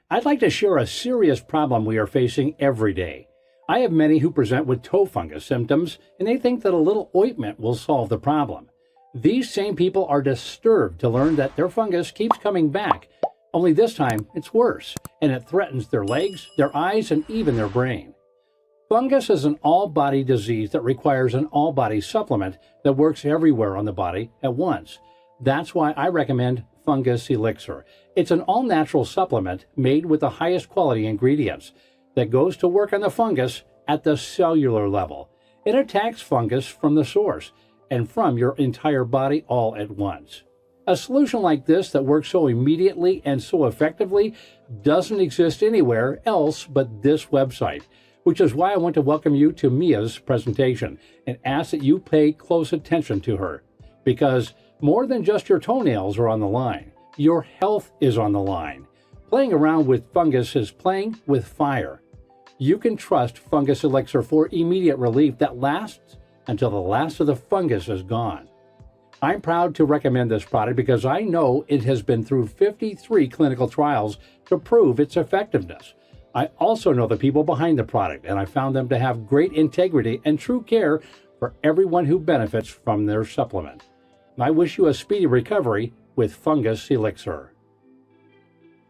I'd like to share a serious problem we are facing every day. I have many who present with toe fungus symptoms, and they think that a little ointment will solve the problem. These same people are disturbed to learn that their fungus keeps coming back, only this time it's worse, and it threatens their legs, their eyes, and even their brain. Fungus is an all-body disease that requires an all-body supplement that works everywhere on the body at once. That's why I recommend Fungus Elixir. It's an all-natural supplement made with the highest quality ingredients that goes to work on the fungus at the cellular level. It attacks fungus from the source and from your entire body all at once. A solution like this that works so immediately and so effectively doesn't exist anywhere else but this website, which is why I want to welcome you to Mia's presentation and ask that you pay close attention to her, because more than just your toenails are on the line. Your health is on the line. Playing around with fungus is playing with fire. You can trust Fungus Elixir for immediate relief that lasts until the last of the fungus is gone. I'm proud to recommend this product because I know it has been through 53 clinical trials to prove its effectiveness. I also know the people behind the product, and I found them to have great integrity and true care for everyone who benefits from their supplement. I wish you a speedy recovery with Fungus Elixir.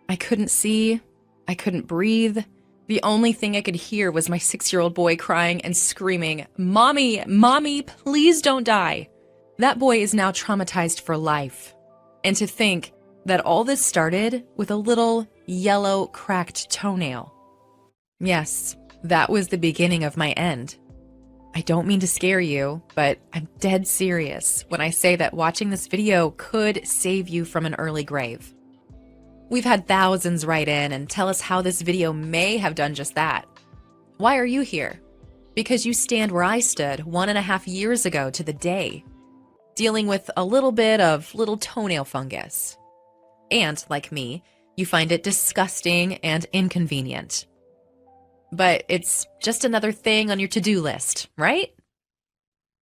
I couldn't see. I couldn't breathe. The only thing I could hear was my 6-year-old boy crying and screaming, "Mommy, Mommy, please don't die." That boy is now traumatized for life. And to think that all this started with a little yellow cracked toenail. Yes, that was the beginning of my end. I don't mean to scare you, but I'm dead serious when I say that watching this video could save you from an early grave. We've had thousands write in and tell us how this video may have done just that. Why are you here? Because you stand where I stood 1.5 years ago to the day, dealing with a little bit of little toenail fungus. And, like me, you find it disgusting and inconvenient. But it's just another thing on your to-do list, right?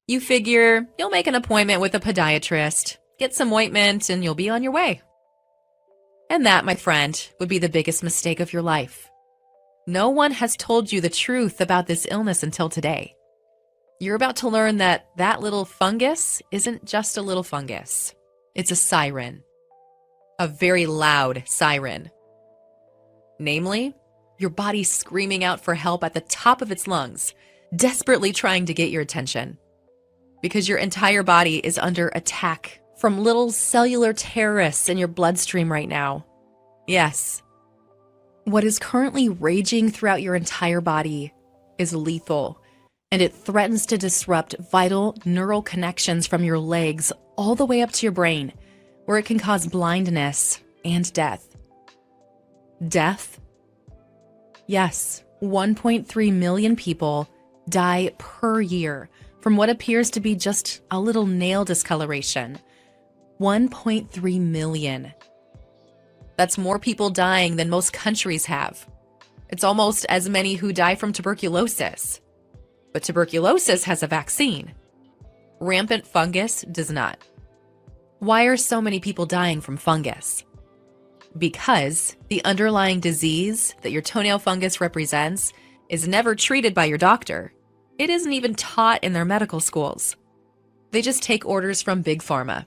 You figure you'll make an appointment with a podiatrist, get some ointment, and you'll be on your way. And that, my friend, would be the biggest mistake of your life. No one has told you the truth about this illness until today. You're about to learn that that little fungus isn't just a little fungus. It's a siren. A very loud siren. Namely, your body screaming out for help at the top of its lungs, desperately trying to get your attention. Because your entire body is under attack from little cellular terrorists in your bloodstream right now. Yes. What is currently raging throughout your entire body is lethal, and it threatens to disrupt vital neural connections from your legs all the way up to your brain, where it can cause blindness and death. Death? Yes, 1.3 million people die per year from what appears to be just a little nail discoloration. 1.3 million. That's more people dying than most countries have. It's almost as many who die from tuberculosis. But tuberculosis has a vaccine. Rampant fungus does not. Why are so many people dying from fungus? Because the underlying disease that your toenail fungus represents is never treated by your doctor. It isn't even taught in their medical schools. They just take orders from Big Pharma.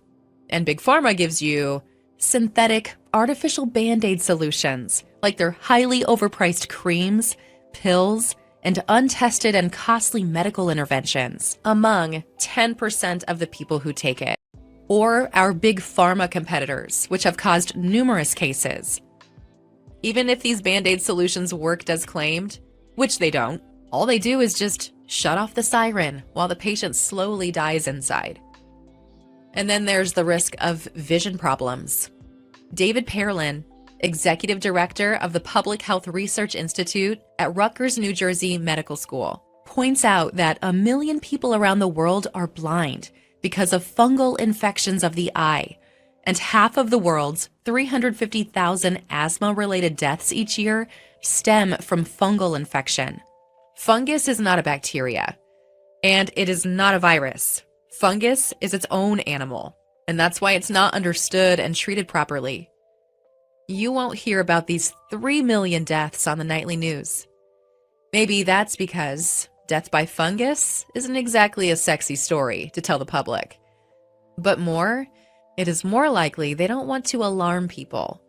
And Big Pharma gives you synthetic, artificial Band-Aid solutions, like their highly overpriced creams, pills, and untested and costly medical interventions among 10% of the people who take it. Or our Big Pharma competitors, which have caused numerous cases. Even if these Band-Aid solutions worked as claimed, which they don't, all they do is just shut off the siren while the patient slowly dies inside. And then there's the risk of vision problems. David Perlin, executive director of the Public Health Research Institute at Rutgers, New Jersey Medical School, points out that 1 million people around the world are blind because of fungal infections of the eye, and half of the world's 350,000 asthma-related deaths each year stem from fungal infection. Fungus is not a bacteria, and it is not a virus. Fungus is its own animal, and that's why it's not understood and treated properly. you won't hear about these 3 million deaths on the nightly news. Maybe that's because death by fungus isn't exactly a sexy story to tell the public. But it is more likely they don't want to alarm people.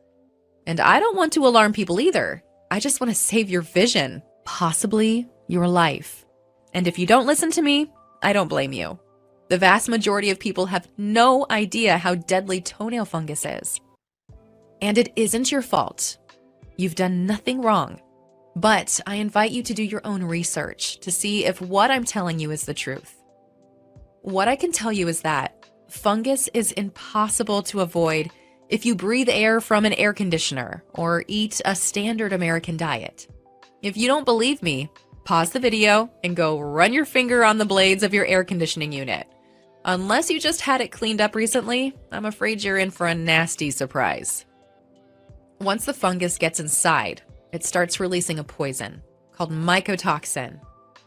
And I don't want to alarm people either. I just want to save your vision, possibly your life. And if you don't listen to me, I don't blame you. The vast majority of people have no idea how deadly toenail fungus is. And it isn't your fault. You've done nothing wrong. But I invite you to do your own research to see if what I'm telling you is the truth. What I can tell you is that fungus is impossible to avoid if you breathe air from an air conditioner or eat a standard American diet. If you don't believe me, pause the video and go run your finger on the blades of your air conditioning unit. Unless you just had it cleaned up recently, I'm afraid you're in for a nasty surprise. Once the fungus gets inside, it starts releasing a poison called mycotoxin.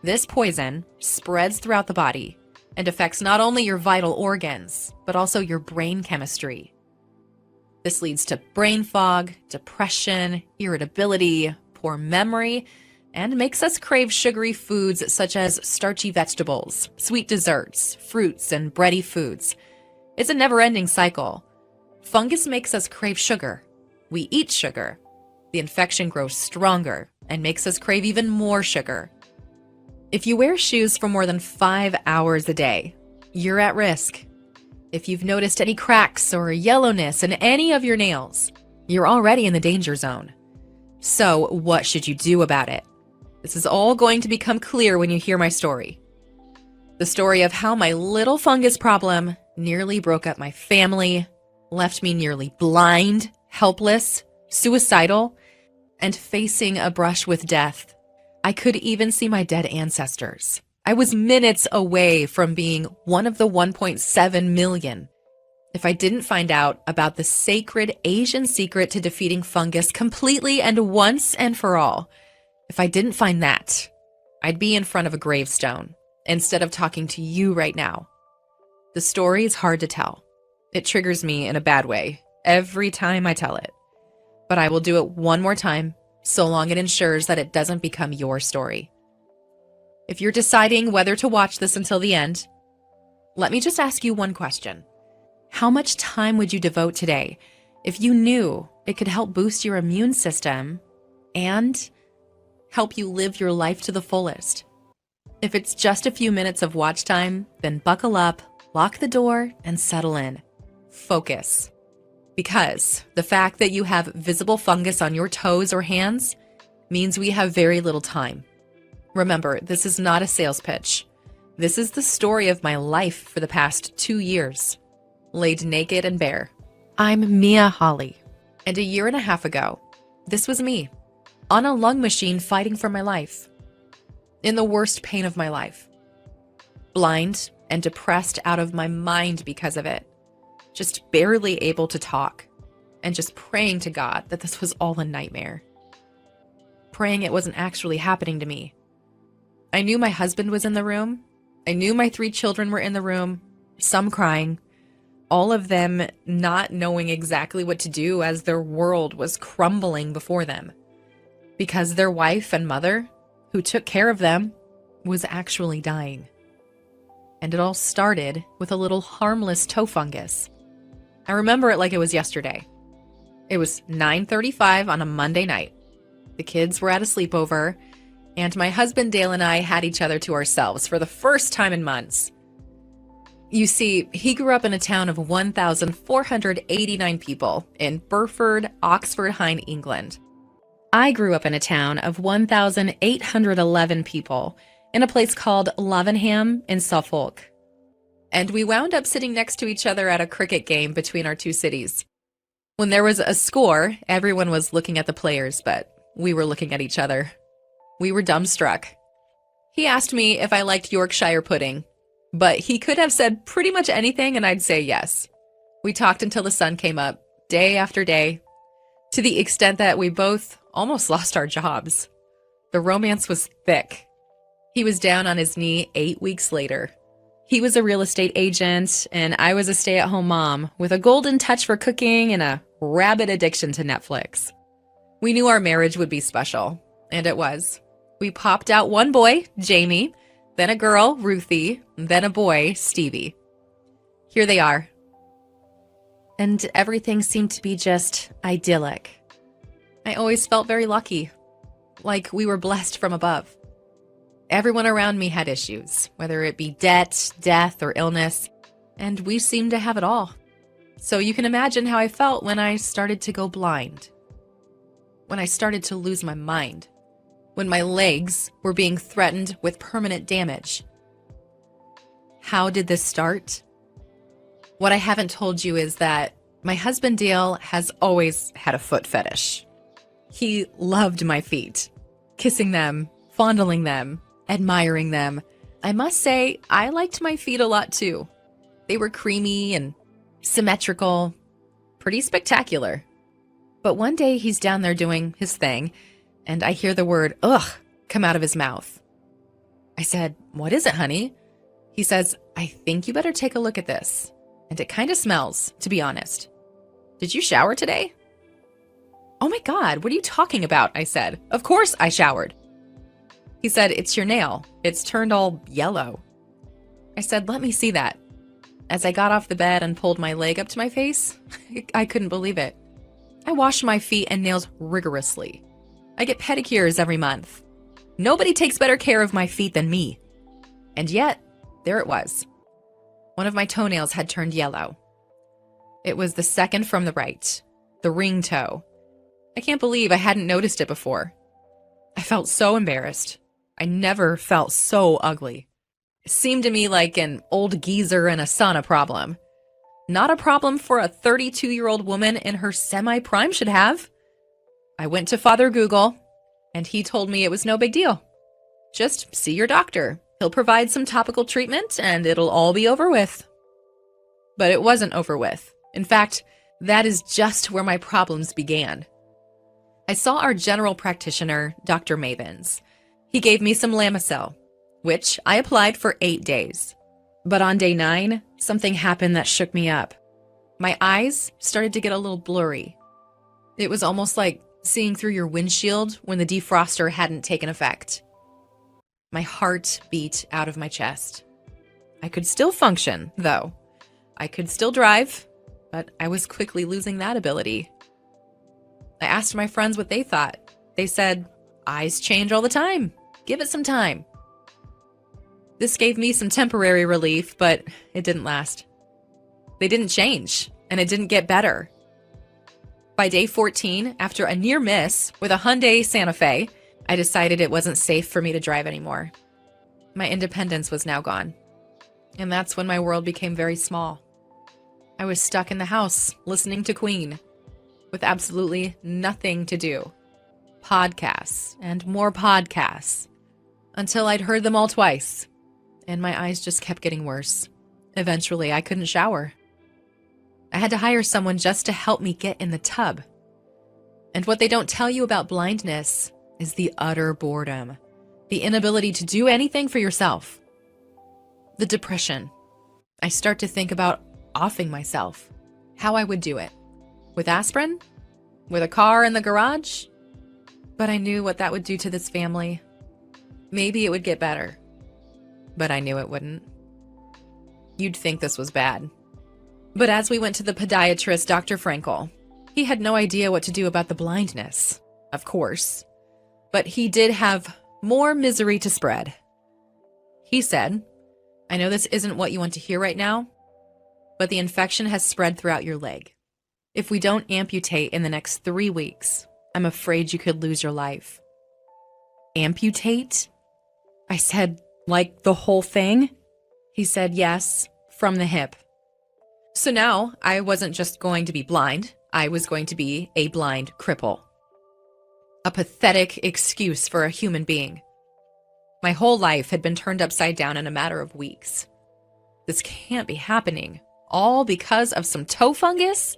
This poison spreads throughout the body and affects not only your vital organs, but also your brain chemistry. This leads to brain fog, depression, irritability, poor memory, and makes us crave sugary foods such as starchy vegetables, sweet desserts, fruits, and bready foods. It's a never-ending cycle. Fungus makes us crave sugar. We eat sugar. The infection grows stronger and makes us crave even more sugar. If you wear shoes for more than 5 hours a day, you're at risk. If you've noticed any cracks or yellowness in any of your nails, you're already in the danger zone. So what should you do about it? This is all going to become clear when you hear my story. The story of how my little fungus problem nearly broke up my family, left me nearly blind, helpless, suicidal, and facing a brush with death. I could even see my dead ancestors. I was minutes away from being one of the 1.7 million. If I didn't find out about the sacred Asian secret to defeating fungus completely and once and for all, if I didn't find that, I'd be in front of a gravestone instead of talking to you right now. The story is hard to tell. It triggers me in a bad way every time I tell it. But I will do it one more time, so long it ensures that it doesn't become your story. If you're deciding whether to watch this until the end, let me just ask you one question. How much time would you devote today if you knew it could help boost your immune system and help you live your life to the fullest? If it's just a few minutes of watch time, then buckle up, lock the door, and settle in. Focus. Because the fact that you have visible fungus on your toes or hands means we have very little time. Remember, this is not a sales pitch. This is the story of my life for the past 2 years, laid naked and bare. I'm Mia Holly, and 1.5 years ago, this was me, on a lung machine fighting for my life, in the worst pain of my life, blind and depressed out of my mind because of it, just barely able to talk, and just praying to God that this was all a nightmare. Praying it wasn't actually happening to me. I knew my husband was in the room. I knew my 3 children were in the room, some crying, all of them not knowing exactly what to do as their world was crumbling before them. Because their wife and mother, who took care of them, was actually dying. And it all started with a little harmless toe fungus. I remember it like it was yesterday. It was 9:35 on a Monday night. The kids were at a sleepover, and my husband Dale and I had each other to ourselves for the first time in months. You see, he grew up in a town of 1,489 people in Burford, Oxfordshire, England. I grew up in a town of 1,811 people in a place called Lavenham in Suffolk. And we wound up sitting next to each other at a cricket game between our 2 cities. When there was a score, everyone was looking at the players, but we were looking at each other. We were dumbstruck. He asked me if I liked Yorkshire pudding, but he could have said pretty much anything and I'd say yes. We talked until the sun came up, day after day, to the extent that we both almost lost our jobs. The romance was thick. He was down on his knee 8 weeks later. He was a real estate agent, and I was a stay-at-home mom with a golden touch for cooking and a rabid addiction to Netflix. We knew our marriage would be special, and it was. We popped out one boy, Jamie, then a girl, Ruthie, then a boy, Stevie. Here they are. And everything seemed to be just idyllic. I always felt very lucky, like we were blessed from above. Everyone around me had issues, whether it be debt, death, or illness, and we seemed to have it all. So you can imagine how I felt when I started to go blind, when I started to lose my mind, when my legs were being threatened with permanent damage. How did this start? What I haven't told you is that my husband Dale has always had a foot fetish. He loved my feet, kissing them, fondling them, admiring them. I must say, I liked my feet a lot too. They were creamy and symmetrical, pretty spectacular. But one day he's down there doing his thing, and I hear the word, ugh, come out of his mouth. I said, what is it, honey? He says, I think you better take a look at this. And it kind of smells, to be honest. Did you shower today? Oh my God, what are you talking about? I said. Of course I showered. He said, it's your nail. It's turned all yellow. I said, let me see that. As I got off the bed and pulled my leg up to my face, I couldn't believe it. I wash my feet and nails rigorously. I get pedicures every month. Nobody takes better care of my feet than me. And yet, there it was. One of my toenails had turned yellow. It was the second from the right, the ring toe. I can't believe I hadn't noticed it before. I felt so embarrassed. I never felt so ugly. It seemed to me like an old geezer in a sauna problem. Not a problem for a 32-year-old woman in her semi-prime should have. I went to Father Google, and he told me it was no big deal. Just see your doctor. He'll provide some topical treatment, and it'll all be over with. But it wasn't over with. In fact, that is just where my problems began. I saw our general practitioner, Dr. Mavens. He gave me some Lamisil, which I applied for 8 days. But on day 9, something happened that shook me up. My eyes started to get a little blurry. It was almost like seeing through your windshield when the defroster hadn't taken effect. My heart beat out of my chest. I could still function, though. I could still drive, but I was quickly losing that ability. I asked my friends what they thought. They said, eyes change all the time. Give it some time. This gave me some temporary relief, but it didn't last. They didn't change, and it didn't get better. By day 14, after a near miss with a Hyundai Santa Fe, I decided it wasn't safe for me to drive anymore. My independence was now gone. And that's when my world became very small. I was stuck in the house, listening to Queen, with absolutely nothing to do. Podcasts and more podcasts, until I'd heard them all twice, and my eyes just kept getting worse. Eventually, I couldn't shower. I had to hire someone just to help me get in the tub. And what they don't tell you about blindness is the utter boredom, the inability to do anything for yourself. The depression. I start to think about offing myself, how I would do it. With aspirin? With a car in the garage? But I knew what that would do to this family. Maybe it would get better, but I knew it wouldn't. You'd think this was bad. But as we went to the podiatrist, Dr. Frankel, he had no idea what to do about the blindness, of course. But he did have more misery to spread. He said, I know this isn't what you want to hear right now, but the infection has spread throughout your leg. If we don't amputate in the next 3 weeks, I'm afraid you could lose your life. Amputate? I said, like the whole thing? He said, yes, from the hip. So now I wasn't just going to be blind, I was going to be a blind cripple. A pathetic excuse for a human being. My whole life had been turned upside down in a matter of weeks. This can't be happening, all because of some toe fungus?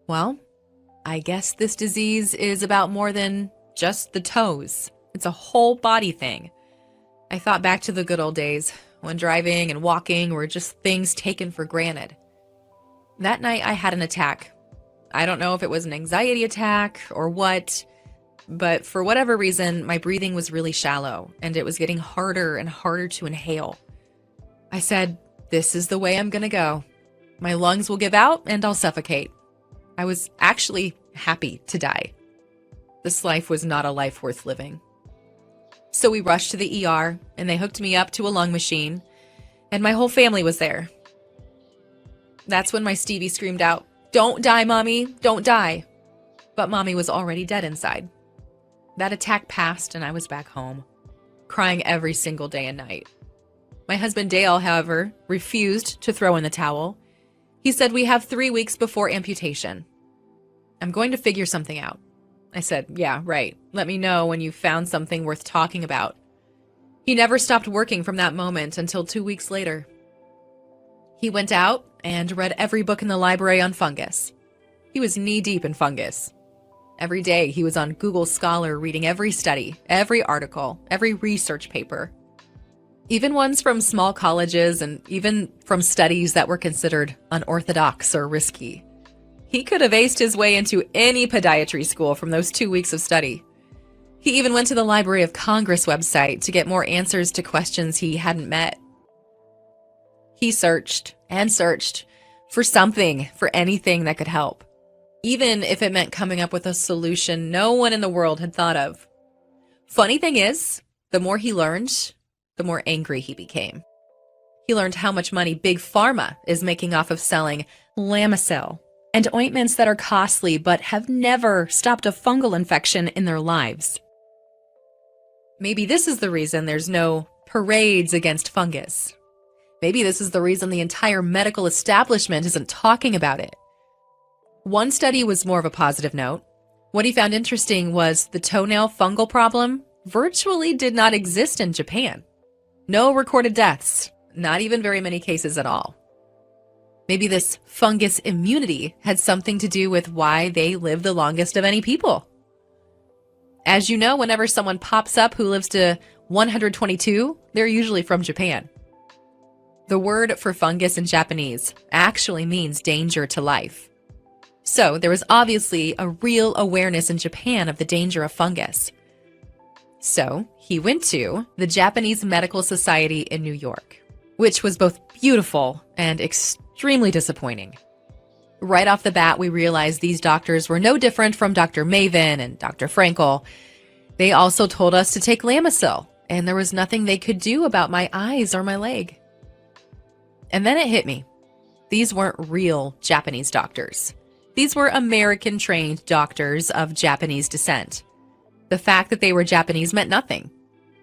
Well, I guess this disease is about more than just the toes. It's a whole body thing. I thought back to the good old days when driving and walking were just things taken for granted. That night I had an attack. I don't know if it was an anxiety attack or what, but for whatever reason, my breathing was really shallow and it was getting harder and harder to inhale. I said, this is the way I'm going to go. My lungs will give out and I'll suffocate. I was actually happy to die. This life was not a life worth living. So we rushed to the ER and they hooked me up to a lung machine, and my whole family was there. That's when my Stevie screamed out, "Don't die, Mommy, don't die." But Mommy was already dead inside. That attack passed and I was back home, crying every single day and night. My husband Dale, however, refused to throw in the towel. He said, "We have 3 weeks before amputation. I'm going to figure something out." I said, "Yeah, right. Let me know when you've found something worth talking about." He never stopped working from that moment until 2 weeks later. He went out and read every book in the library on fungus. He was knee-deep in fungus. Every day he was on Google Scholar reading every study, every article, every research paper. Even ones from small colleges and even from studies that were considered unorthodox or risky. He could have aced his way into any podiatry school from those 2 weeks of study. He even went to the Library of Congress website to get more answers to questions he hadn't met. He searched and searched for something, for anything that could help, even if it meant coming up with a solution no one in the world had thought of. Funny thing is, the more he learned, the more angry he became. He learned how much money Big Pharma is making off of selling Lamisil and ointments that are costly but have never stopped a fungal infection in their lives. Maybe this is the reason there's no parades against fungus. Maybe this is the reason the entire medical establishment isn't talking about it. One study was more of a positive note. What he found interesting was the toenail fungal problem virtually did not exist in Japan. No recorded deaths, not even very many cases at all. Maybe this fungus immunity had something to do with why they live the longest of any people. As you know, whenever someone pops up who lives to 122, they're usually from Japan. The word for fungus in Japanese actually means danger to life. So there was obviously a real awareness in Japan of the danger of fungus. So he went to the Japanese Medical Society in New York, which was both beautiful and extremely disappointing. Right off the bat, we realized these doctors were no different from Dr. Maven and Dr. Frankel. They also told us to take Lamisil, and there was nothing they could do about my eyes or my leg. And then it hit me. These weren't real Japanese doctors. These were American-trained doctors of Japanese descent. The fact that they were Japanese meant nothing.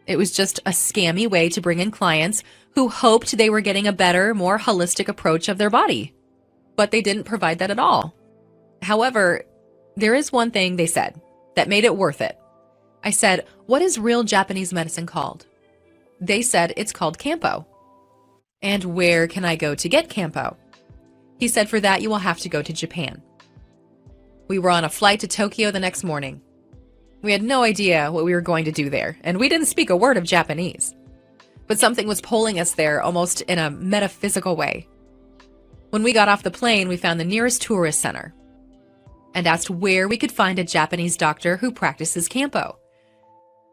It was just a scammy way to bring in clients who hoped they were getting a better, more holistic approach of their body. But they didn't provide that at all. However, there is one thing they said that made it worth it. I said, "What is real Japanese medicine called?" They said, "It's called Campo." "And where can I go to get Campo?" He said, "For that, you will have to go to Japan." We were on a flight to Tokyo the next morning. We had no idea what we were going to do there, and we didn't speak a word of Japanese. But something was pulling us there almost in a metaphysical way. When we got off the plane, we found the nearest tourist center and asked where we could find a Japanese doctor who practices Campo.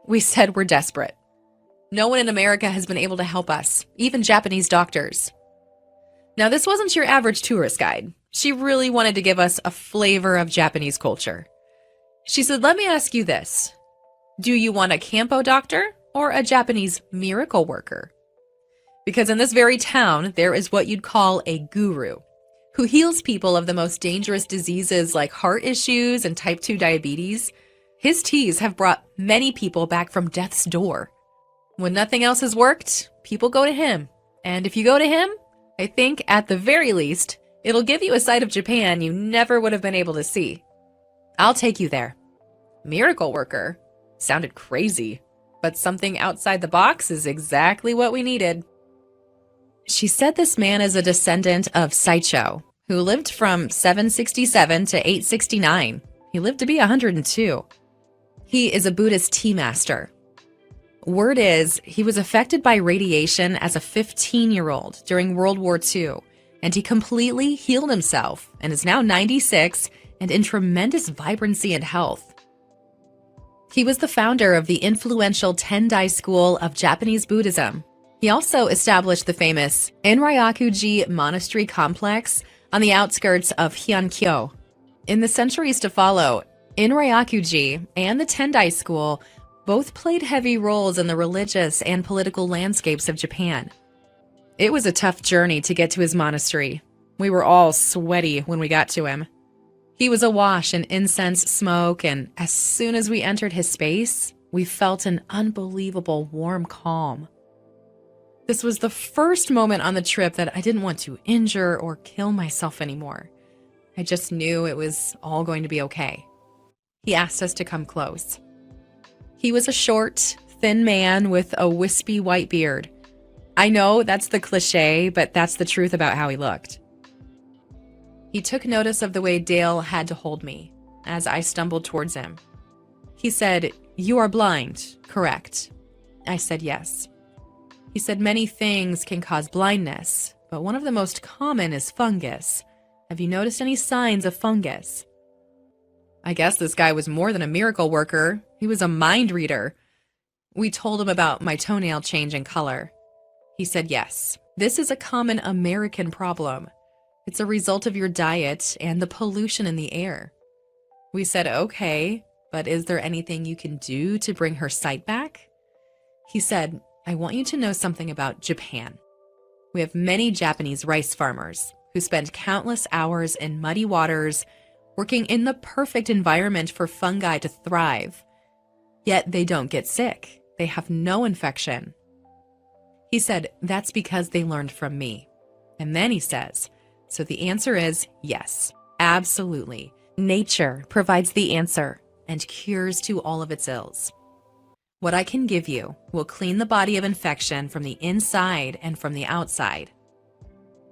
We said we're desperate. No one in America has been able to help us, even Japanese doctors. Now, this wasn't your average tourist guide. She really wanted to give us a flavor of Japanese culture. She said, "Let me ask you this. Do you want a Campo doctor or a Japanese miracle worker? Because in this very town, there is what you'd call a guru who heals people of the most dangerous diseases like heart issues and type 2 diabetes. His teas have brought many people back from death's door. When nothing else has worked, people go to him. And if you go to him, I think at the very least, it'll give you a side of Japan you never would have been able to see. I'll take you there." Miracle worker sounded crazy, but something outside the box is exactly what we needed. She said this man is a descendant of Saicho, who lived from 767 to 869. He lived to be 102. He is a Buddhist tea master. Word is, he was affected by radiation as a 15-year-old during World War II, and he completely healed himself and is now 96 and in tremendous vibrancy and health. He was the founder of the influential Tendai school of Japanese Buddhism. He also established the famous Inryaku-ji monastery complex on the outskirts of Hyonkyo. In the centuries to follow, Inryaku-ji and the Tendai school both played heavy roles in the religious and political landscapes of Japan. It was a tough journey to get to his monastery. We were all sweaty when we got to him. He was awash in incense smoke, and as soon as we entered his space, we felt an unbelievable warm calm. This was the first moment on the trip that I didn't want to injure or kill myself anymore. I just knew it was all going to be okay. He asked us to come close. He was a short, thin man with a wispy white beard. I know that's the cliche, but that's the truth about how he looked. He took notice of the way Dale had to hold me as I stumbled towards him. He said, "You are blind, correct?" I said yes. He said many things can cause blindness, but one of the most common is fungus. Have you noticed any signs of fungus? I guess this guy was more than a miracle worker. He was a mind reader. We told him about my toenail changing color. He said yes. This is a common American problem. It's a result of your diet and the pollution in the air. We said, okay, but is there anything you can do to bring her sight back? He said, I want you to know something about Japan. We have many Japanese rice farmers who spend countless hours in muddy waters working in the perfect environment for fungi to thrive. Yet they don't get sick. They have no infection. He said, that's because they learned from me. And then he says, so the answer is yes, absolutely. Nature provides the answer and cures to all of its ills. What I can give you will clean the body of infection from the inside and from the outside.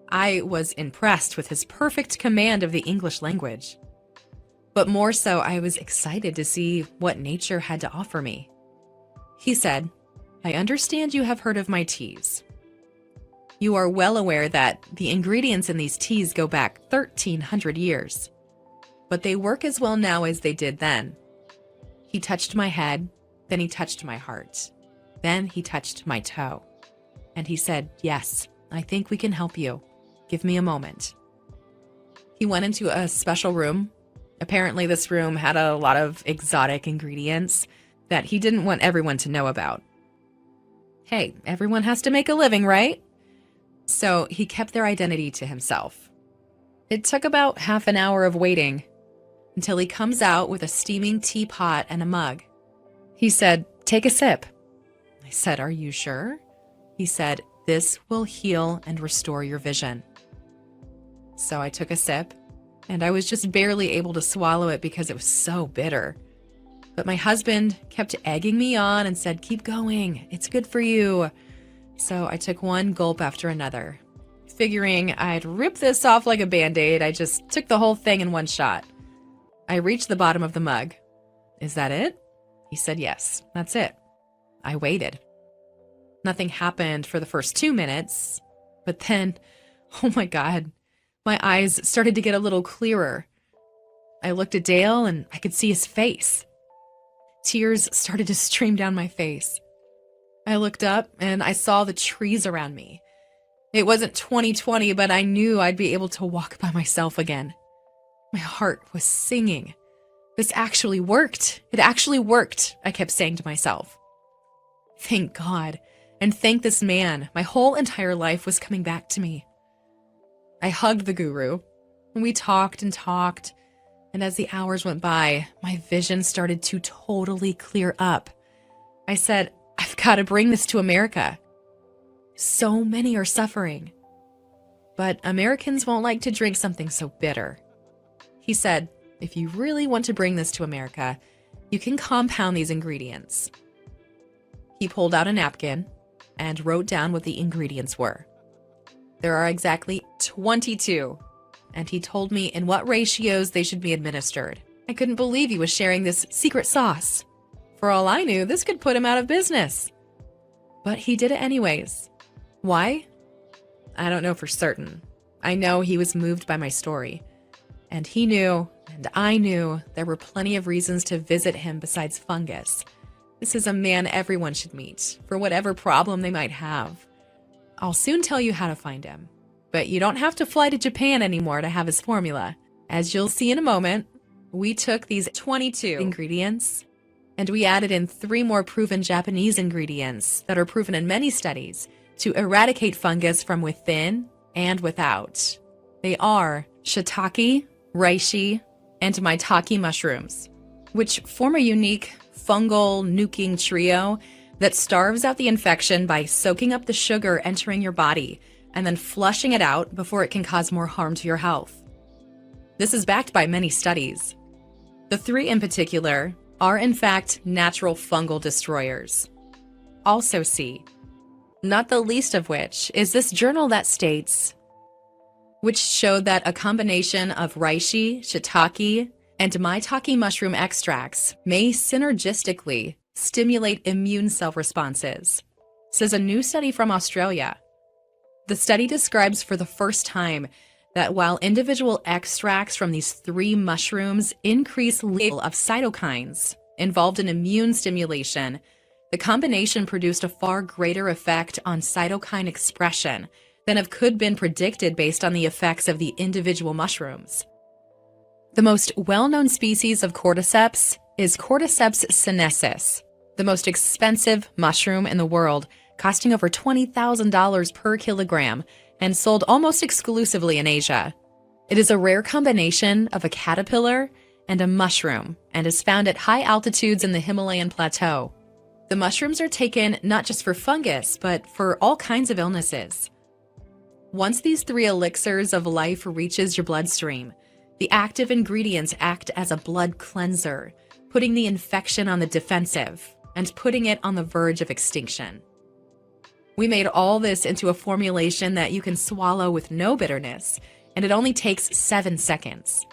I was impressed with his perfect command of the English language. But more so, I was excited to see what nature had to offer me. He said, I understand you have heard of my teas. You are well aware that the ingredients in these teas go back 1,300 years, but they work as well now as they did then. He touched my head, then he touched my heart, then he touched my toe, and he said, yes, I think we can help you. Give me a moment. He went into a special room. Apparently this room had a lot of exotic ingredients that he didn't want everyone to know about. Hey, everyone has to make a living, right? So he kept their identity to himself. It took about half an hour of waiting until he comes out with a steaming teapot and a mug. He said, take a sip. I said, are you sure? He said, this will heal and restore your vision. So I took a sip, and I was just barely able to swallow it because it was so bitter. But my husband kept egging me on and said, keep going, it's good for you. So I took one gulp after another. Figuring I'd rip this off like a Band-Aid, I just took the whole thing in one shot. I reached the bottom of the mug. Is that it? He said, yes, that's it. I waited. Nothing happened for the first 2 minutes, but then, oh my God, my eyes started to get a little clearer. I looked at Dale and I could see his face. Tears started to stream down my face. I looked up and I saw the trees around me. It wasn't 2020, but I knew I'd be able to walk by myself again. My heart was singing. This actually worked. It actually worked, I kept saying to myself. Thank God, and thank this man. My whole entire life was coming back to me. I hugged the guru, and we talked and talked, and as the hours went by, my vision started to totally clear up. I said, I've got to bring this to America. So many are suffering. But Americans won't like to drink something so bitter. He said, if you really want to bring this to America, you can compound these ingredients. He pulled out a napkin and wrote down what the ingredients were. There are exactly 22, and he told me in what ratios they should be administered. I couldn't believe he was sharing this secret sauce. For all I knew, this could put him out of business. But he did it anyways. Why? I don't know for certain. I know he was moved by my story. And he knew, and I knew, there were plenty of reasons to visit him besides fungus. This is a man everyone should meet, for whatever problem they might have. I'll soon tell you how to find him. But you don't have to fly to Japan anymore to have his formula. As you'll see in a moment, we took these 22 ingredients and we added in 3 more proven Japanese ingredients that are proven in many studies to eradicate fungus from within and without. They are shiitake, reishi, and maitake mushrooms, which form a unique fungal nuking trio that starves out the infection by soaking up the sugar entering your body and then flushing it out before it can cause more harm to your health. This is backed by many studies. The 3 in particular are in fact natural fungal destroyers. Also see, not the least of which is this journal that states, which showed that a combination of reishi, shiitake, and maitake mushroom extracts may synergistically stimulate immune cell responses, says a new study from Australia. The study describes for the first time that while individual extracts from these 3 mushrooms increase level of cytokines involved in immune stimulation, the combination produced a far greater effect on cytokine expression than could have been predicted based on the effects of the individual mushrooms. The most well-known species of cordyceps is Cordyceps sinensis, the most expensive mushroom in the world, costing over $20,000 per kilogram and sold almost exclusively in Asia. It is a rare combination of a caterpillar and a mushroom and is found at high altitudes in the Himalayan plateau. The mushrooms are taken not just for fungus, but for all kinds of illnesses. Once these 3 elixirs of life reaches your bloodstream, the active ingredients act as a blood cleanser, putting the infection on the defensive and putting it on the verge of extinction. We made all this into a formulation that you can swallow with no bitterness, and it only takes 7 seconds.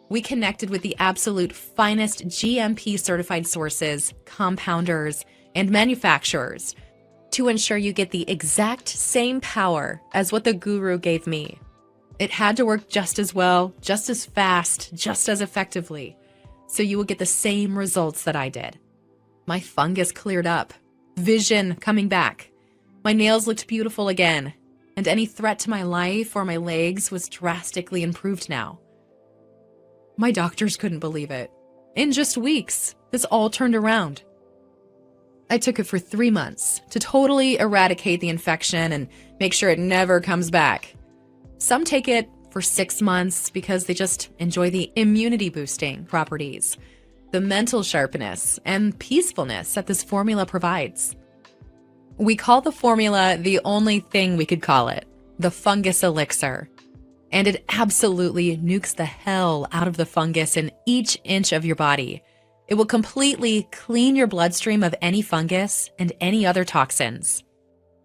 We connected with the absolute finest GMP certified sources, compounders, and manufacturers to ensure you get the exact same power as what the guru gave me. It had to work just as well, just as fast, just as effectively, so you will get the same results that I did. My fungus cleared up, vision coming back. My nails looked beautiful again, and any threat to my life or my legs was drastically improved now. My doctors couldn't believe it. In just weeks, this all turned around. I took it for 3 months to totally eradicate the infection and make sure it never comes back. Some take it for 6 months because they just enjoy the immunity boosting properties, the mental sharpness, and peacefulness that this formula provides. We call the formula the only thing we could call it, the Fungus Elixir. And it absolutely nukes the hell out of the fungus in each inch of your body. It will completely clean your bloodstream of any fungus and any other toxins.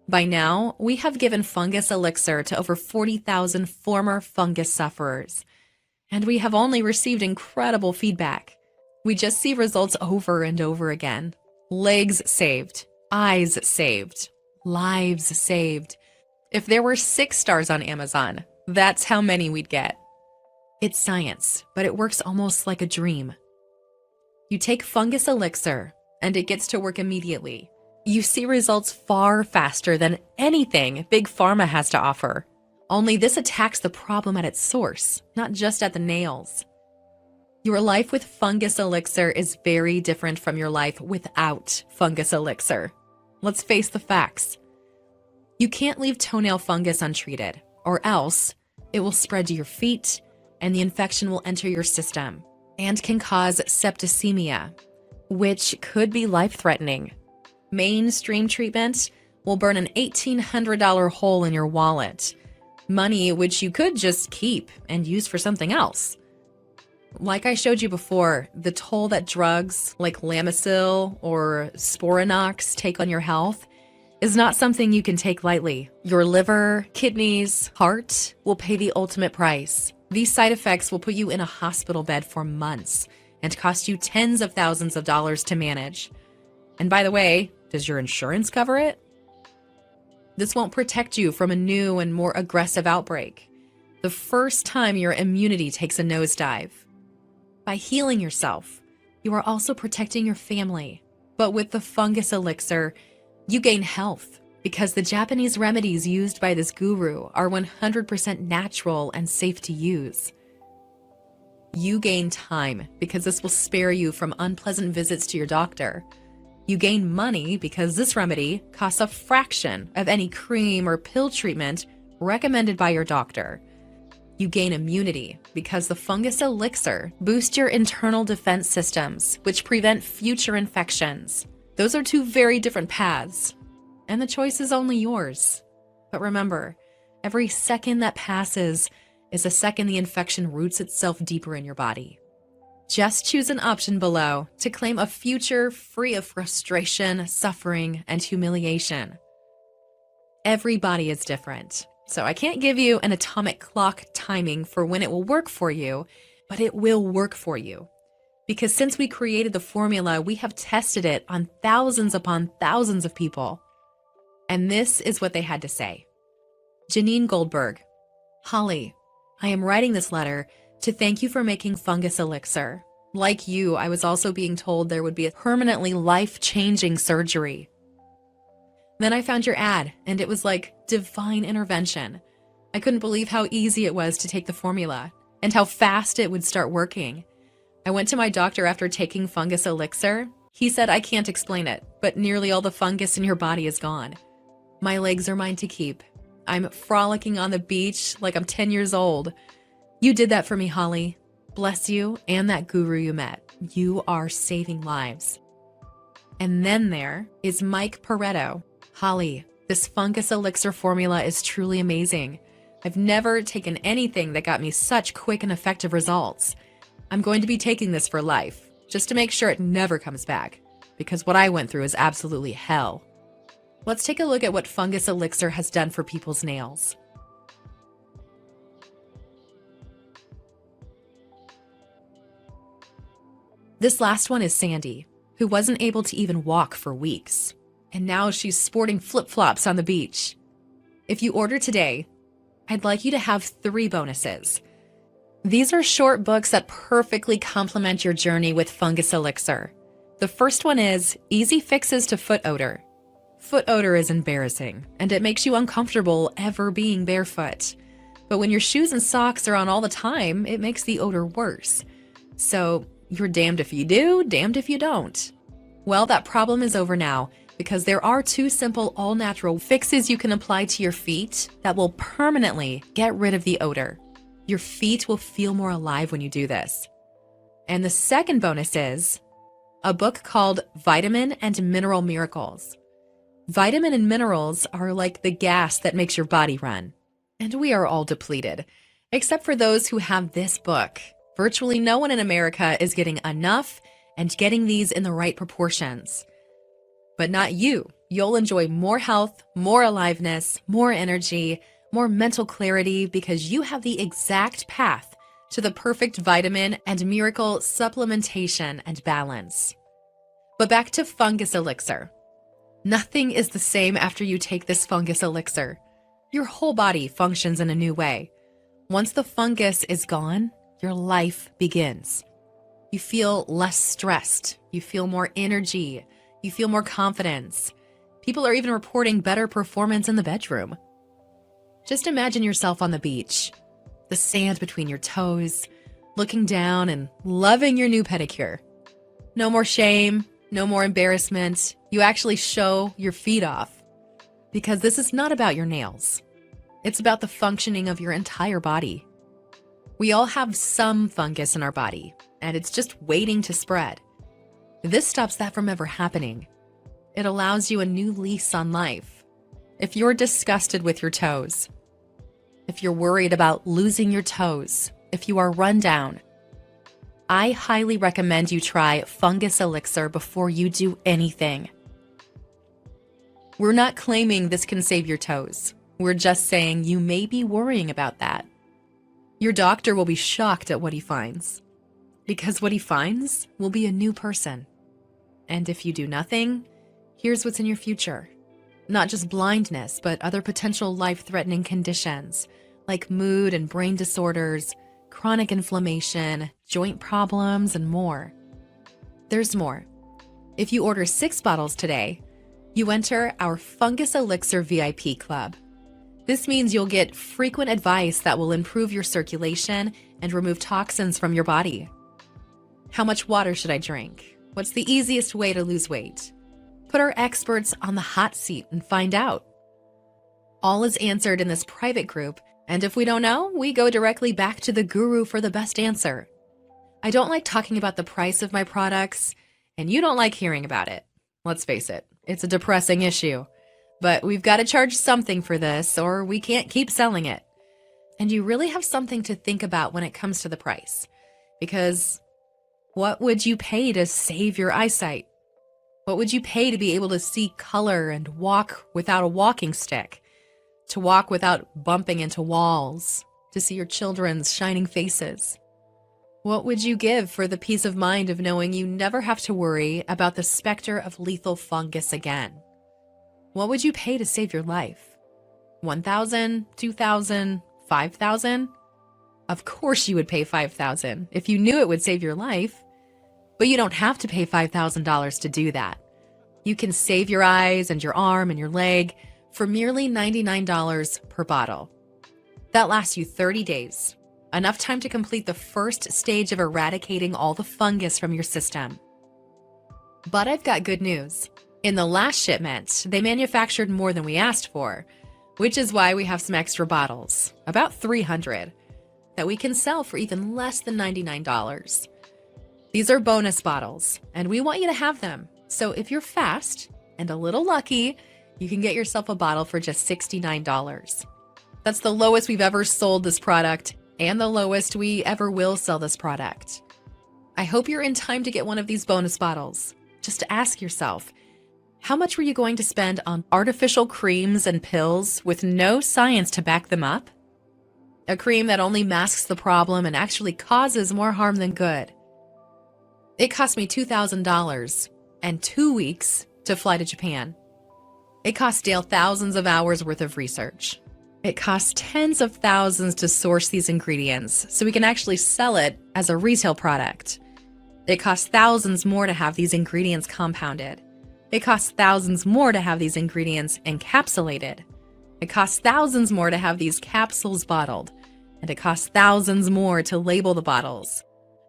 By now, we have given Fungus Elixir to over 40,000 former fungus sufferers. And we have only received incredible feedback. We just see results over and over again. Legs saved. Eyes saved. Lives saved. If there were 6 stars on Amazon, that's how many we'd get. It's science, but it works almost like a dream. You take Fungus Elixir, and it gets to work immediately. You see results far faster than anything Big Pharma has to offer. Only this attacks the problem at its source, not just at the nails. Your life with Fungus Elixir is very different from your life without Fungus Elixir. Let's face the facts. You can't leave toenail fungus untreated, or else it will spread to your feet, and the infection will enter your system and can cause septicemia, which could be life-threatening. Mainstream treatment will burn an $1,800 hole in your wallet, money which you could just keep and use for something else. Like I showed you before, the toll that drugs like Lamisil or Sporanox take on your health is not something you can take lightly. Your liver, kidneys, heart will pay the ultimate price. These side effects will put you in a hospital bed for months and cost you tens of thousands of dollars to manage. And by the way, does your insurance cover it? This won't protect you from a new and more aggressive outbreak. the first time your immunity takes a nosedive. By healing yourself, you are also protecting your family. But with the Fungus Elixir, you gain health because the Japanese remedies used by this guru are 100% natural and safe to use. You gain time because this will spare you from unpleasant visits to your doctor. You gain money because this remedy costs a fraction of any cream or pill treatment recommended by your doctor. You gain immunity because the Fungus Elixir boosts your internal defense systems, which prevent future infections. Those are two very different paths, and the choice is only yours. But remember, every second that passes is a second the infection roots itself deeper in your body. Just choose an option below to claim a future free of frustration, suffering, and humiliation. Every body is different, so I can't give you an atomic clock timing for when it will work for you, but it will work for you. Because since we created the formula, we have tested it on thousands upon thousands of people. And this is what they had to say. Janine Goldberg, Holly, I am writing this letter to thank you for making Fungus Elixir. Like you, I was also being told there would be a permanently life-changing surgery. Then I found your ad, and it was like divine intervention. I couldn't believe how easy it was to take the formula, and how fast it would start working. I went to my doctor after taking Fungus Elixir. He said I can't explain it, but nearly all the fungus in your body is gone. My legs are mine to keep. I'm frolicking on the beach like I'm 10 years old. You did that for me, Holly. Bless you and that guru you met. You are saving lives. And then there is Mike Pareto. Holly, this Fungus Elixir formula is truly amazing. I've never taken anything that got me such quick and effective results. I'm going to be taking this for life, just to make sure it never comes back, because what I went through is absolutely hell. Let's take a look at what Fungus Elixir has done for people's nails. This last one is Sandy, who wasn't able to even walk for weeks. And now she's sporting flip-flops on the beach. If you order today, I'd like you to have 3 bonuses. These are short books that perfectly complement your journey with Fungus Elixir. The first one is Easy Fixes to Foot Odor. Foot odor is embarrassing, and it makes you uncomfortable ever being barefoot. But when your shoes and socks are on all the time, it makes the odor worse. So you're damned if you do, damned if you don't. Well, that problem is over now, because there are 2 simple all-natural fixes you can apply to your feet that will permanently get rid of the odor. Your feet will feel more alive when you do this. And the second bonus is a book called Vitamin and Mineral Miracles. Vitamin and minerals are like the gas that makes your body run. And we are all depleted, except for those who have this book. Virtually no one in America is getting enough and getting these in the right proportions. But not you. You'll enjoy more health, more aliveness, more energy, more mental clarity because you have the exact path to the perfect vitamin and miracle supplementation and balance. But back to Fungus Elixir. Nothing is the same after you take this Fungus Elixir. Your whole body functions in a new way. Once the fungus is gone, your life begins. You feel less stressed. You feel more energy. You feel more confidence. People are even reporting better performance in the bedroom. Just imagine yourself on the beach, the sand between your toes, looking down and loving your new pedicure. No more shame, no more embarrassment. You actually show your feet off. Because this is not about your nails. It's about the functioning of your entire body. We all have some fungus in our body, and it's just waiting to spread. This stops that from ever happening. It allows you a new lease on life. If you're disgusted with your toes, if you're worried about losing your toes, if you are run down, I highly recommend you try Fungus Elixir before you do anything. We're not claiming this can save your toes. We're just saying you may be worrying about that. Your doctor will be shocked at what he finds, because what he finds will be a new person. And if you do nothing, here's what's in your future. Not just blindness, but other potential life-threatening conditions, like mood and brain disorders, chronic inflammation, joint problems, and more. There's more. If you order 6 bottles today, you enter our Fungus Elixir VIP Club. This means you'll get frequent advice that will improve your circulation and remove toxins from your body. How much water should I drink? What's the easiest way to lose weight? Put our experts on the hot seat and find out. All is answered in this private group, and if we don't know, we go directly back to the guru for the best answer. I don't like talking about the price of my products, and you don't like hearing about it. Let's face it, it's a depressing issue. But we've got to charge something for this, or we can't keep selling it. And you really have something to think about when it comes to the price. Because what would you pay to save your eyesight? What would you pay to be able to see color and walk without a walking stick? To walk without bumping into walls? To see your children's shining faces? What would you give for the peace of mind of knowing you never have to worry about the specter of lethal fungus again? What would you pay to save your life? $1,000, $2,000, $5,000? Of course you would pay $5,000 if you knew it would save your life. But you don't have to pay $5,000 to do that. You can save your eyes and your arm and your leg for merely $99 per bottle. That lasts you 30 days, enough time to complete the first stage of eradicating all the fungus from your system. But I've got good news. In the last shipment, they manufactured more than we asked for, which is why we have some extra bottles, about 300, that we can sell for even less than $99. These are bonus bottles, and we want you to have them. So if you're fast and a little lucky, you can get yourself a bottle for just $69. That's the lowest we've ever sold this product, and the lowest we ever will sell this product. I hope you're in time to get one of these bonus bottles. Just ask yourself, how much were you going to spend on artificial creams and pills with no science to back them up? A cream that only masks the problem and actually causes more harm than good. It cost me $2,000 and 2 weeks to fly to Japan. It cost Dale thousands of hours worth of research. It costs tens of thousands to source these ingredients so we can actually sell it as a retail product. It costs thousands more to have these ingredients compounded. It costs thousands more to have these ingredients encapsulated. It costs thousands more to have these capsules bottled. And it costs thousands more to label the bottles.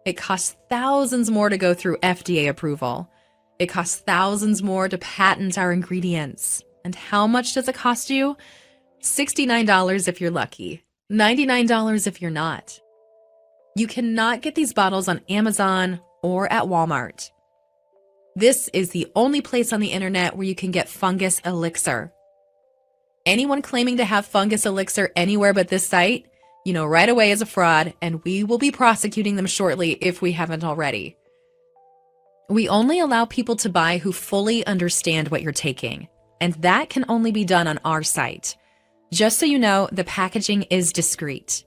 It costs thousands more to go through FDA approval. It costs thousands more to patent our ingredients. And how much does it cost you? $69 if you're lucky, $99 if you're not. You cannot get these bottles on Amazon or at Walmart. This is the only place on the internet where you can get Fungus Elixir. Anyone claiming to have Fungus Elixir anywhere but this site, you know right away is a fraud, and we will be prosecuting them shortly if we haven't already. We only allow people to buy who fully understand what you're taking, and that can only be done on our site. Just so you know, the packaging is discreet.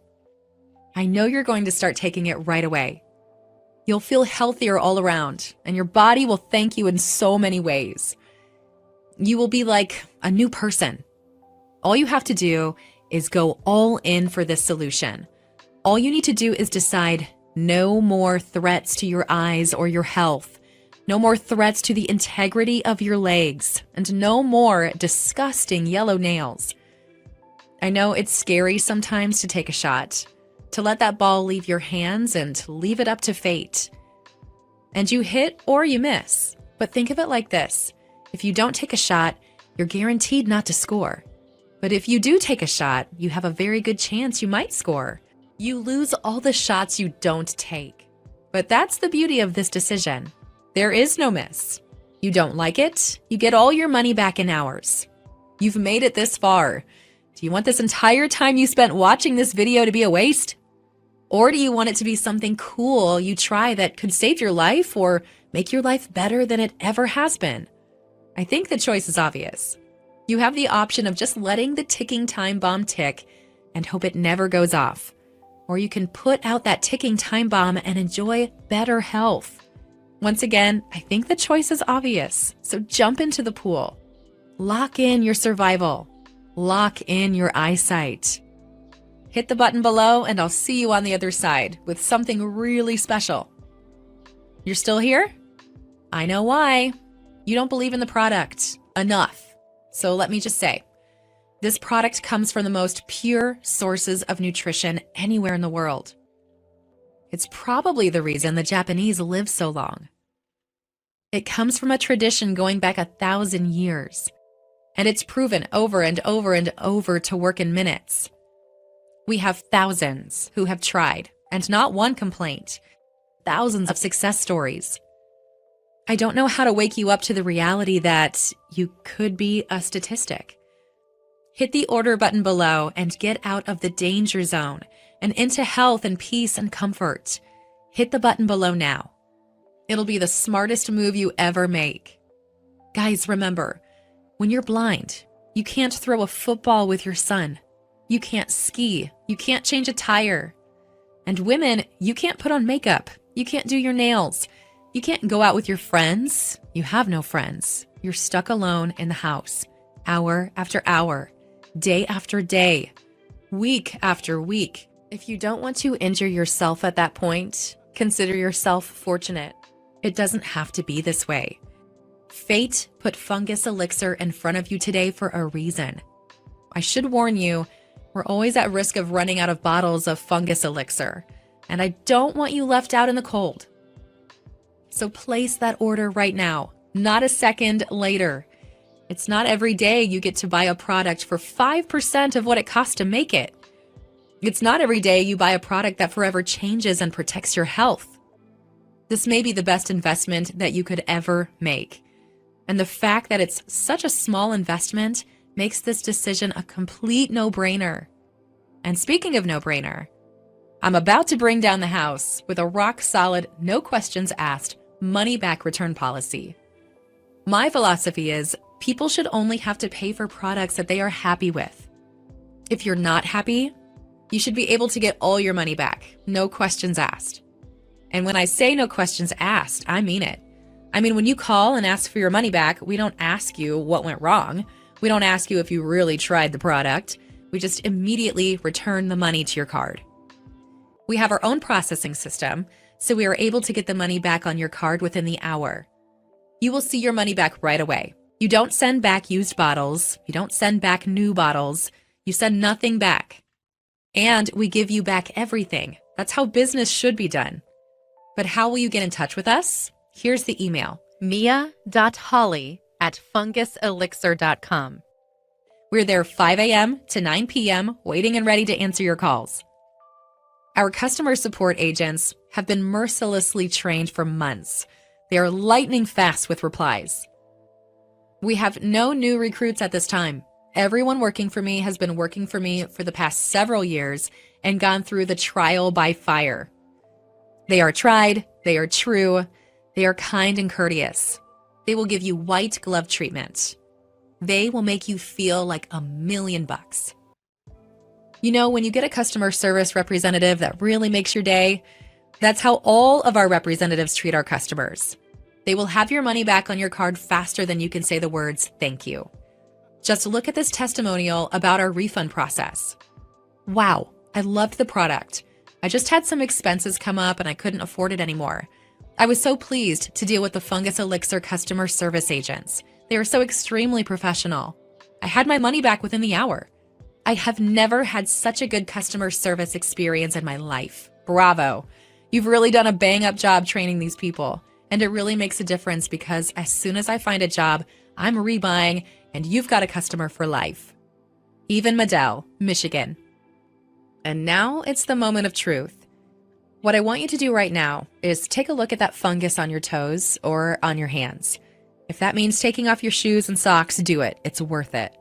I know you're going to start taking it right away. You'll feel healthier all around, and your body will thank you in so many ways. You will be like a new person. All you have to do is go all in for this solution. All you need to do is decide no more threats to your eyes or your health, no more threats to the integrity of your legs, and no more disgusting yellow nails. I know it's scary sometimes to take a shot, to let that ball leave your hands and leave it up to fate. And you hit or you miss. But think of it like this. If you don't take a shot, you're guaranteed not to score. But if you do take a shot, you have a very good chance you might score. You lose all the shots you don't take. But that's the beauty of this decision. There is no miss. You don't like it, you get all your money back in hours. You've made it this far. Do you want this entire time you spent watching this video to be a waste? Or do you want it to be something cool you try that could save your life or make your life better than it ever has been? I think the choice is obvious. You have the option of just letting the ticking time bomb tick and hope it never goes off. Or you can put out that ticking time bomb and enjoy better health. Once again, I think the choice is obvious, so jump into the pool. Lock in your survival. Lock in your eyesight. Hit the button below and I'll see you on the other side with something really special. You're still here? I know why. You don't believe in the product enough. So let me just say, this product comes from the most pure sources of nutrition anywhere in the world. It's probably the reason the Japanese live so long. It comes from a tradition going back 1,000 years, and it's proven over and over and over to work in minutes. We have thousands who have tried, and not one complaint. Thousands of success stories. I don't know how to wake you up to the reality that you could be a statistic. Hit the order button below and get out of the danger zone and into health and peace and comfort. Hit the button below now. It'll be the smartest move you ever make. Guys, remember, when you're blind, you can't throw a football with your son. You can't ski. You can't change a tire. And women, you can't put on makeup. You can't do your nails. You can't go out with your friends. You have no friends. You're stuck alone in the house, hour after hour, day after day, week after week. If you don't want to injure yourself at that point, consider yourself fortunate. It doesn't have to be this way. Fate put Fungus Elixir in front of you today for a reason. I should warn you, we're always at risk of running out of bottles of Fungus Elixir, and I don't want you left out in the cold. So place that order right now, not a second later. It's not every day you get to buy a product for 5% of what it costs to make it. It's not every day you buy a product that forever changes and protects your health. This may be the best investment that you could ever make. And the fact that it's such a small investment makes this decision a complete no-brainer. And speaking of no-brainer, I'm about to bring down the house with a rock-solid, no questions asked, money-back return policy. My philosophy is people should only have to pay for products that they are happy with. If you're not happy, you should be able to get all your money back, no questions asked. And when I say no questions asked, I mean it. I mean, when you call and ask for your money back, we don't ask you what went wrong. We don't ask you if you really tried the product. We just immediately return the money to your card. We have our own processing system, so we are able to get the money back on your card within the hour. You will see your money back right away. You don't send back used bottles. You don't send back new bottles. You send nothing back. And we give you back everything. That's how business should be done. But how will you get in touch with us? Here's the email: mia.holly@funguselixir.com. We're there 5 a.m. to 9 p.m., waiting and ready to answer your calls. Our customer support agents have been mercilessly trained for months. They are lightning fast with replies. We have no new recruits at this time. Everyone working for me has been working for me for the past several years and gone through the trial by fire. They are tried, they are true, they are kind and courteous. They will give you white glove treatment. They will make you feel like $1,000,000. You know, when you get a customer service representative that really makes your day, that's how all of our representatives treat our customers. They will have your money back on your card faster than you can say the words, "thank you." Just look at this testimonial about our refund process. Wow, I loved the product. I just had some expenses come up and I couldn't afford it anymore. I was so pleased to deal with the Fungus Elixir customer service agents. They are so extremely professional. I had my money back within the hour. I have never had such a good customer service experience in my life. Bravo. You've really done a bang-up job training these people. And it really makes a difference because as soon as I find a job, I'm rebuying and you've got a customer for life. Even Medell, Michigan. And now it's the moment of truth. What I want you to do right now is take a look at that fungus on your toes or on your hands. If that means taking off your shoes and socks, do it. It's worth it.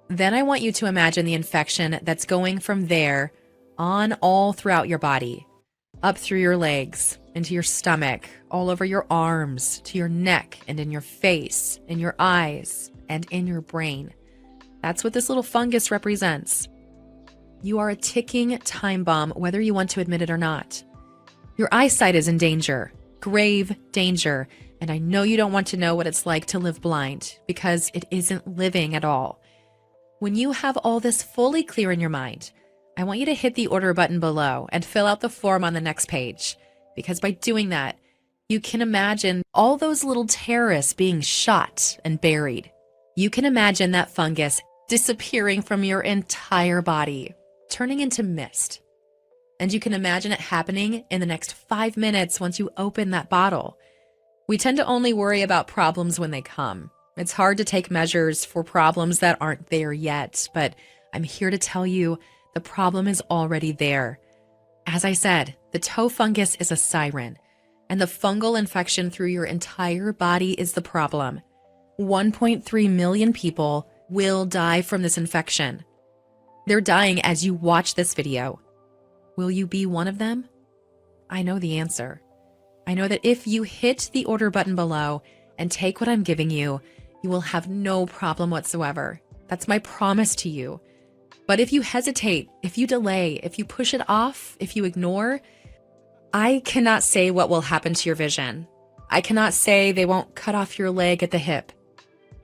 Then I want you to imagine the infection that's going from there on all throughout your body, up through your legs, into your stomach, all over your arms, to your neck, and in your face, in your eyes, and in your brain. That's what this little fungus represents. You are a ticking time bomb, whether you want to admit it or not. Your eyesight is in danger, grave danger, and I know you don't want to know what it's like to live blind, because it isn't living at all. When you have all this fully clear in your mind, I want you to hit the order button below and fill out the form on the next page, because by doing that, you can imagine all those little terrorists being shot and buried. You can imagine that fungus disappearing from your entire body, turning into mist. And you can imagine it happening in the next 5 minutes once you open that bottle. We tend to only worry about problems when they come. It's hard to take measures for problems that aren't there yet, but I'm here to tell you the problem is already there. As I said, the toe fungus is a siren, and the fungal infection through your entire body is the problem. 1.3 million people will die from this infection. They're dying as you watch this video. Will you be one of them? I know the answer. I know that if you hit the order button below and take what I'm giving you, you will have no problem whatsoever. That's my promise to you. But if you hesitate, if you delay, if you push it off, if you ignore, I cannot say what will happen to your vision. I cannot say they won't cut off your leg at the hip.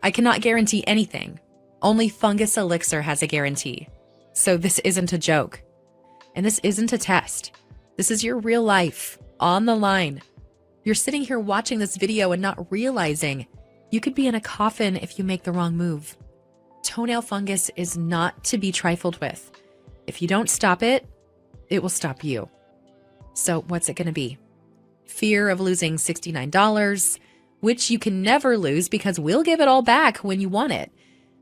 I cannot guarantee anything. Only Fungus Elixir has a guarantee. So this isn't a joke. And this isn't a test. This is your real life, on the line. You're sitting here watching this video and not realizing you could be in a coffin if you make the wrong move. Toenail fungus is not to be trifled with. If you don't stop it, it will stop you. So what's it going to be? Fear of losing $69, which you can never lose because we'll give it all back when you want it.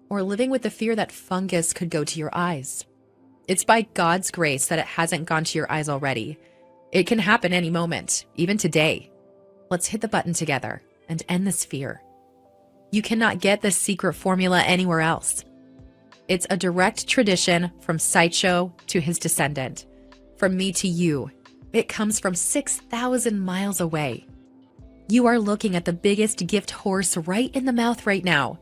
Or living with the fear that fungus could go to your eyes. It's by God's grace that it hasn't gone to your eyes already. It can happen any moment, even today. Let's hit the button together and end this fear. You cannot get this secret formula anywhere else. It's a direct tradition from Sideshow to his descendant, from me to you. It comes from 6,000 miles away. You are looking at the biggest gift horse right in the mouth right now.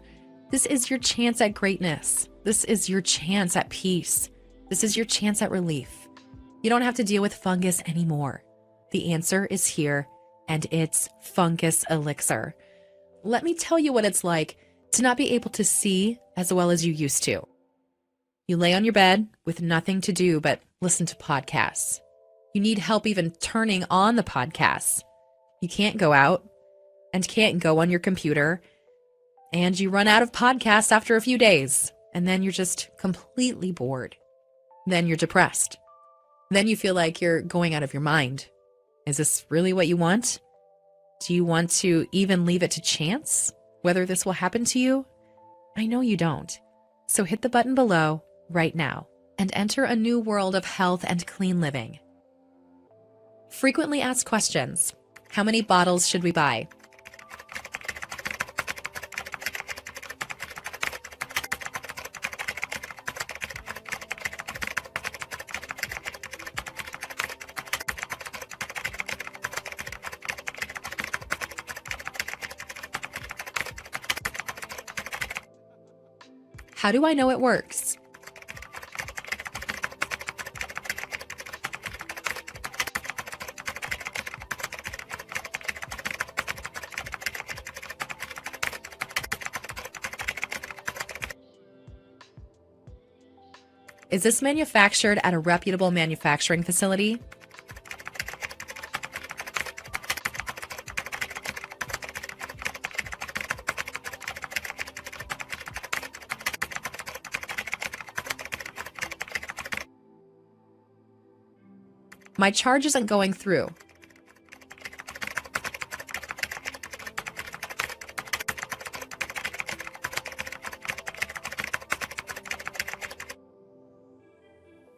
This is your chance at greatness. This is your chance at peace. This is your chance at relief. You don't have to deal with fungus anymore. The answer is here, and it's Fungus Elixir. Let me tell you what it's like to not be able to see as well as you used to. You lay on your bed with nothing to do but listen to podcasts. You need help even turning on the podcasts. You can't go out and can't go on your computer, and you run out of podcasts after a few days, and then you're just completely bored. Then you're depressed. Then you feel like you're going out of your mind. Is this really what you want? Do you want to even leave it to chance whether this will happen to you? I know you don't. So hit the button below right now and enter a new world of health and clean living. Frequently asked questions. How many bottles should we buy? How do I know it works? Is this manufactured at a reputable manufacturing facility? My charge isn't going through.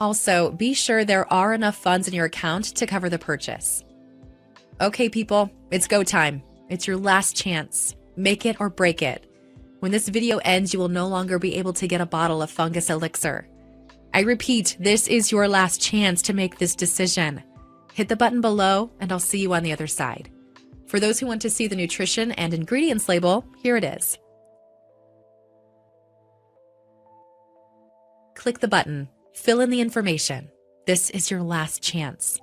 Also, be sure there are enough funds in your account to cover the purchase. Okay, people, it's go time. It's your last chance. Make it or break it. When this video ends, you will no longer be able to get a bottle of Fungus Elixir. I repeat, this is your last chance to make this decision. Hit the button below, and I'll see you on the other side. For those who want to see the nutrition and ingredients label, here it is. Click the button. Fill in the information. This is your last chance.